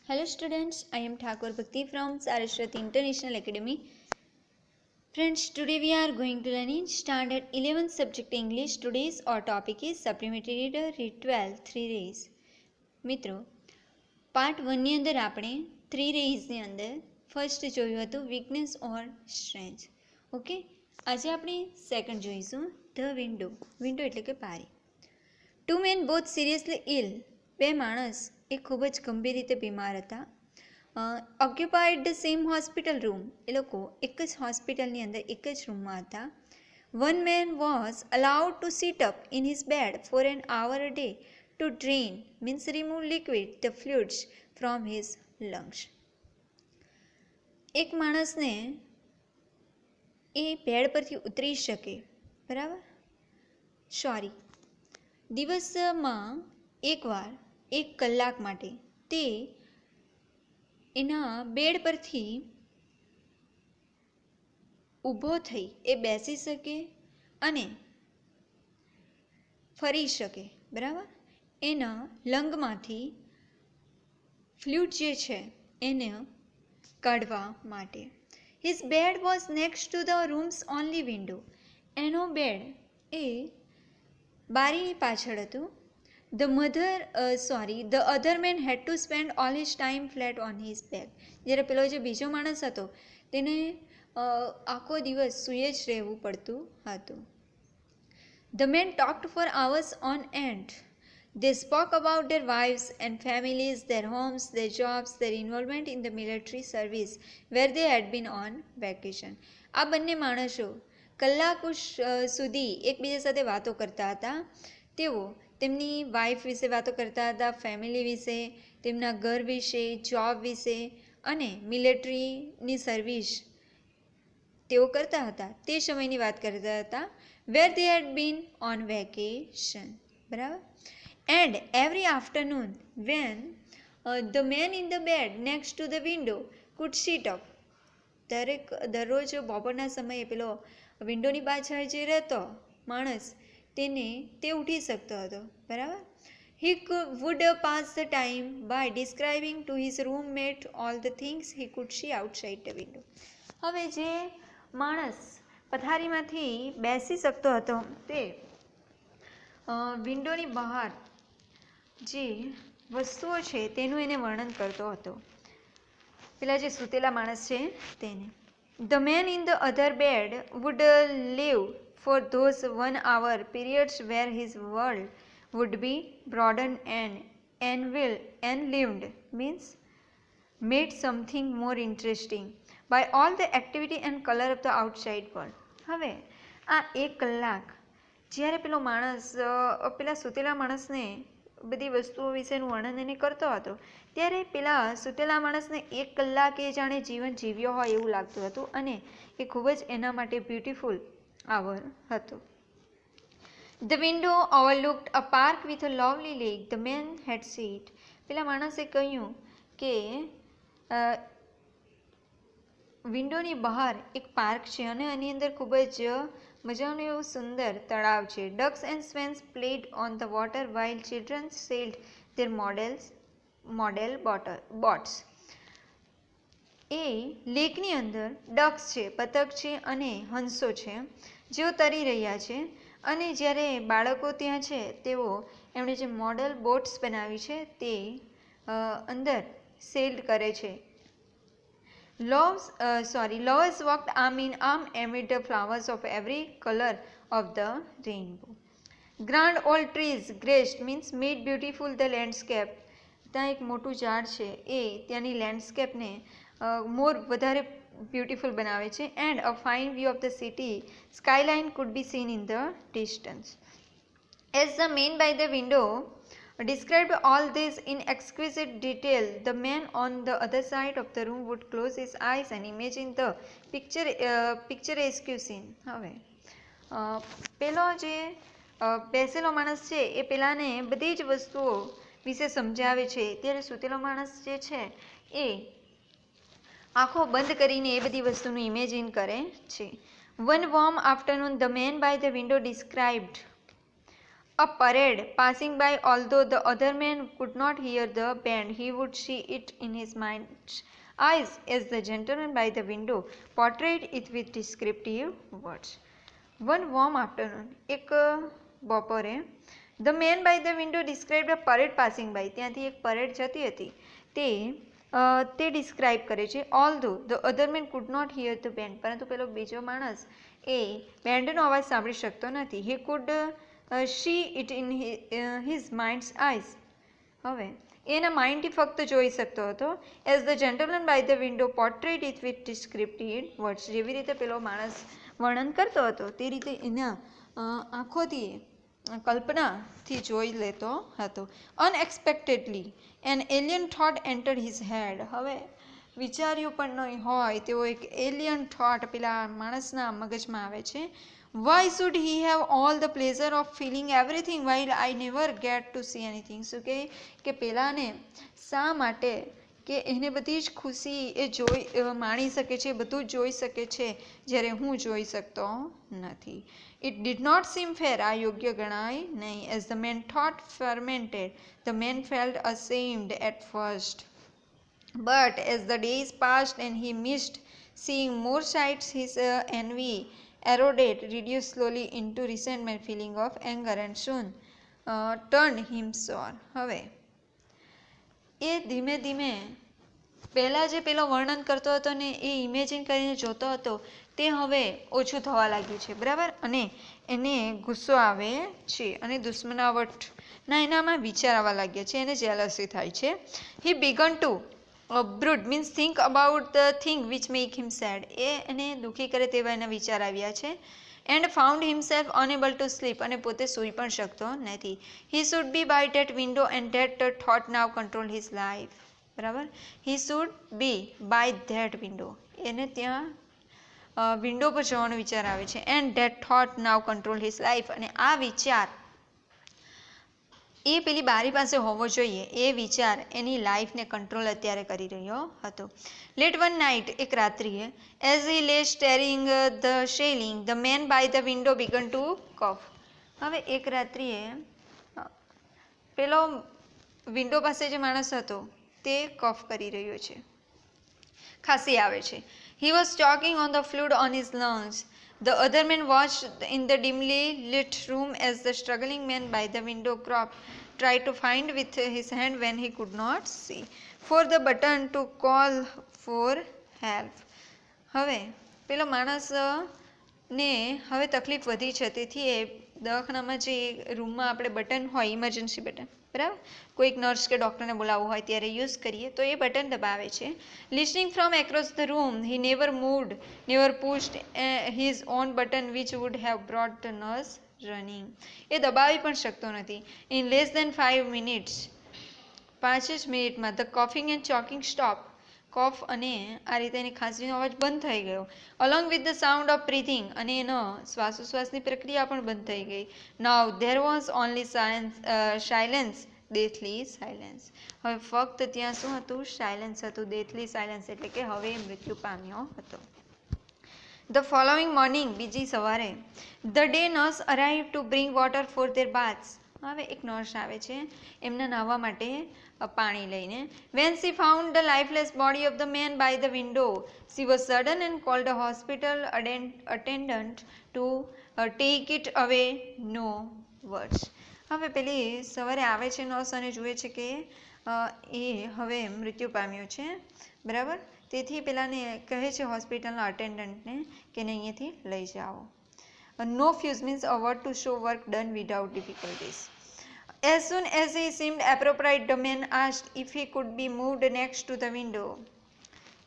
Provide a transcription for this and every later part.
Hello students, I am Thakur Bhakti from Saraswati International Academy. Friends, today we are going to learn in Standard 11 subject English. Today's our topic is Supplementary Reader Read 12 3 rays. મિત્રો part 1 ની અંદર આપણે 3 rays ની અંદર first જોયું હતું weakness or strength. Okay, આજે આપણે સેકન્ડ જોઈશું ધ વિન્ડો એટલે કે પારી. Two men both seriously ill. બે માણસ એ ખૂબ જ ગંભીર રીતે બીમાર હતા. Occupied the same hospital room. એ લોકો એક જ હોસ્પિટલની અંદર એક જ રૂમમાં હતા. One man was allowed to sit up in his bed for an hour a day to drain means remove liquid the fluids from his lungs. એક માણસને એ બેડ પરથી ઉતરી શકે, બરાબર, દિવસમાં એકવાર 1 કલાક માટે તે એના બેડ પરથી ઊભો થઈ એ બેસી શકે અને ફરી શકે, બરાબર. એના લંગમાંથી ફ્લુઇડ જે છે એને કાઢવા માટે. His bed was next to the rooms only window. એનો બેડ એ બારીની પાછળ હતું. The other man had to spend all his time flat on his back. જ્યારે પેલો જે બીજો માણસ હતો તેને આખો દિવસ સૂઈ જ રહેવું પડતું હતું. The men talked for hours on end. They spoke about their wives and families, their homes, their jobs, their involvement in the military service where they had been on vacation. આ બંને માણસો કલાકો સુધી એકબીજા સાથે વાતો કરતા હતા. તેઓ તેમની વાઈફ વિશે વાતો કરતા હતા, ફેમિલી વિશે, તેમના ઘર વિશે, જોબ વિશે અને મિલિટરીની સર્વિસ તેઓ કરતા હતા. તે સમયની વાત કરતા હતા. Where they had been on vacation, બરાબર. And every afternoon when the man in the bed next to the window could sit up. દરરોજ બપોરના સમયે પેલો વિન્ડોની પાછળ જે રહેતો માણસ તે ઉઠી શકતો હતો, બરાબર. He would pass the time by describing to his roommate all the things he could see outside the window. હવે જે માણસ પથારીમાંથી બેસી શકતો હતો તે વિન્ડોની બહાર જે વસ્તુઓ છે તેનું એને વર્ણન કરતો હતો. પેલા જે સૂતેલા માણસ છે તેને. The man in the other bed would live for those 1 hour periods where his world would be broadened and lived, means made something more interesting by all the activity and color of the outside world. હવે આ 1 કલાક જ્યારે પેલો માણસ પેલા સૂતેલા માણસને બધી વસ્તુઓ વિશેનું વર્ણન એને કરતો હતો ત્યારે પેલા સૂતેલા માણસને 1 કલાક એ જાણે જીવન જીવ્યો હોય એવું લાગતું હતું અને એ ખૂબ જ એના માટે બ્યુટીફુલ આવર હતો. The window overlooked a park with a lovely lake. The man had said. પેલા માણસે કહ્યું કે વિન્ડોની બહાર એક પાર્ક છે અને એની અંદર ખૂબ જ મજાનું એવું સુંદર તળાવ છે. Ducks and swans played on the water while children sailed their model boats. એ લેકની અંદર ડક્સ છે, બતક છે અને હંસો છે જેઓ તરી રહ્યા છે અને જ્યારે બાળકો ત્યાં છે તેઓ એમણે જે મોડલ બોટ્સ બનાવી છે તે અંદર સેલ્ડ કરે છે. Lovers walked arm in arm amid the flowers of every color of the rainbow. Grand old trees graced means made beautiful the landscape. ત્યાં એક મોટું ઝાડ છે એ ત્યાંની લેન્ડસ્કેપને વધારે બ્યુટીફુલ બનાવે છે. And a fine view of the city skyline could be seen in the distance. As the man by the window described all this in exquisite detail, the man on the other side of the room would close his eyes and imagine the picturesque scene. હવે પેલો જે બેસેલો માણસ છે એ પેલાને બધી જ વસ્તુઓ વિશે સમજાવે છે ત્યારે સૂતેલો માણસ જે છે એ આંખો બંધ કરીને એ બધી વસ્તુનું ઇમેજિન કરે છે. One warm afternoon, the man by the window described a parade passing by. Although the other man could not hear the band, he would see it in his mind's eyes as the gentleman by the window portrayed it with descriptive words. One warm afternoon, એક બપોરે, the man by the window described a parade passing by. ત્યાંથી એક parade જતી હતી તે describe કરે છે. Although the other man could not hear the band, પરંતુ પેલો બીજો માણસ એ બેન્ડનો અવાજ સાંભળી શકતો નથી. He could see it in his mind's eyes. હવે એના માઇન્ડથી ફક્ત જોઈ શકતો હતો. As the gentleman by the window portrait it with descriptive words. જેવી રીતે પેલો માણસ વર્ણન કરતો હતો તે રીતે એના આંખોથી કલ્પનાથી જોઈ લેતો હતો. Unexpectedly an alien thought entered his head. હવે વિચાર્યું પણ નહીં હોય તેવો એક એલિયન થોટ પેલા માણસના મગજમાં આવે છે. Why should he have all the pleasure of feeling everything while I never get to see anything. શું કે પેલાને શા માટે કે એને બધી જ ખુશી એ માણી શકે છે, બધું જ જોઈ શકે છે, જ્યારે હું જોઈ શકતો નથી. It did not seem fair. આ યોગ્ય ગણાય નહીં. As the man thought fermented, the man felt ashamed at first. But as the days passed and he missed seeing more sights, his envy eroded, reduced slowly into resentment, feeling of anger, and soon turned him sour. હવે એ ધીમે ધીમે પહેલાં જે પેલો વર્ણન કરતો હતો ને એ ઇમેજિન કરીને જોતો હતો તે હવે ઓછું થવા લાગ્યું છે, બરાબર. અને એને ગુસ્સો આવે છે અને દુશ્મનાવટના એનામાં વિચાર આવવા લાગ્યા છે, એને જેલસી થાય છે. He began to brood means think about the thing which make him sad. એ એને દુઃખી કરે તેવા એના વિચાર આવ્યા છે. And found himself unable to sleep. અને પોતે સૂઈ પણ શકતો નથી. He should be by that window and that thought now control his life. બરાબર. He should be by that window. એને ત્યાં વિન્ડો પર જવાનો વિચાર આવે છે. And that thought now control his life. અને આ વિચાર એ પેલી બારી પાસે હોવો જોઈએ. એ વિચાર એની લાઈફને કંટ્રોલ અત્યારે કરી રહ્યો હતો. લેટ વન નાઇટ, એક રાત્રિએ, as he lay staring the ceiling, the man by the window began to cough. હવે એક રાત્રિએ પેલો વિન્ડો પાસે જે માણસ હતો તે કફ કરી રહ્યો છે, ખાંસી આવે છે. He was choking on the fluid on his lungs. The other man watched in the dimly lit room as the struggling man by the window tried to find with his hand when he could not see for the button to call for help. હવે પેલો માણસ ને હવે તકલીફ વધી છે, તેથી એ દવાખાનામાં જે રૂમમાં આપણે બટન હોય, ઇમરજન્સી બટન, બરાબર, કોઈક નર્સ કે ડૉક્ટરને બોલાવવું હોય ત્યારે યુઝ કરીએ તો એ બટન દબાવે છે. Listening from across the room, he never moved, never pushed his own button which would have brought the nurse running. એ દબાવી પણ શકતો નથી. ઇન લેસ દેન 5 minutes, 5 જ મિનિટમાં, the coughing and choking stop. Cough અને આ રીતે એની ખાંસીનો અવાજ બંધ થઈ ગયો. Along with the sound of breathing. અને એનો શ્વાસોશ્વાસની પ્રક્રિયા પણ બંધ થઈ ગઈ. Now there was only silence, deathly silence. હવે ફક્ત ત્યાં શું હતું? સાયલેન્સ હતું. ડેથલી સાયલેન્સ એટલે કે હવે મૃત્યુ પામ્યો હતો. ધ ફોલોઈંગ મોર્નિંગ, બીજી સવારે, the day nurse arrive to bring water for their baths. હવે એક નર્સ આવે છે એમના નાહવા માટે પાણી લઈને. When she found the lifeless body of the man by the window, she was sadden and called a hospital attendant to take it away. No words. હવે પેલી સવારે આવે છે નર્સ અને જુએ છે કે એ હવે મૃત્યુ પામ્યો છે, બરાબર. તેથી પેલાને કહે છે હોસ્પિટલના અટેન્ડન્ટને કે એને અહીંયાથી લઈ જાઓ. No fuss means a word to show work done without difficulties. As soon as he seemed appropriate, the man asked if he could be moved next to the window.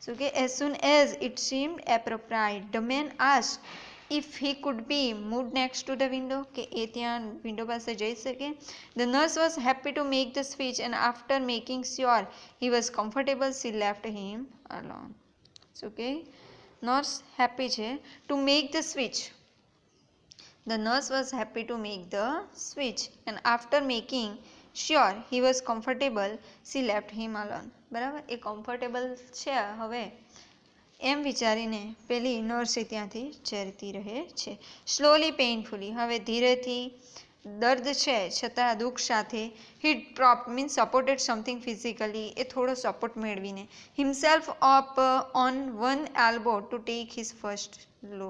So, as soon as it seemed appropriate, the man asked if he could be moved next to the window. કે એ ત્યાં window પાસે જઈ શકે. The nurse was happy to make the switch, and after making sure he was comfortable, she left him alone. So, nurse happy છે to make the switch. The nurse was happy to make the switch, and after making sure he was comfortable, she left him alone. બરાબર. એ comfortable છે હવે એમ વિચારીને પેલી નર્સે ત્યાંથી જતી રહે છે. Slowly painfully. હવે ધીરેથી દર્દ છે છતાં દુઃખ સાથે he prop means supported something physically, એ થોડો સપોર્ટ મેળવીને himself up on one elbow to take his first look.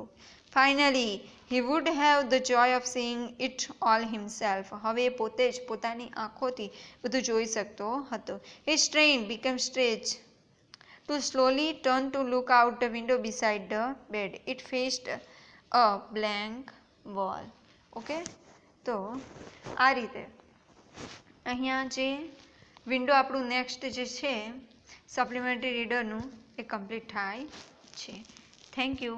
Finally he would have the joy of seeing it all himself. હવે એ પોતે જ પોતાની આંખોથી બધું જોઈ શકતો હતો. His train become stretch to slowly turn to look out the window beside the bed. It faced a blank wall. Okay, તો આ રીતે અહીંયા જે વિન્ડો આપણું નેક્સ્ટ જે છે સપ્લિમેન્ટરી રીડરનું એ કમ્પ્લીટ થાય છે. Thank you.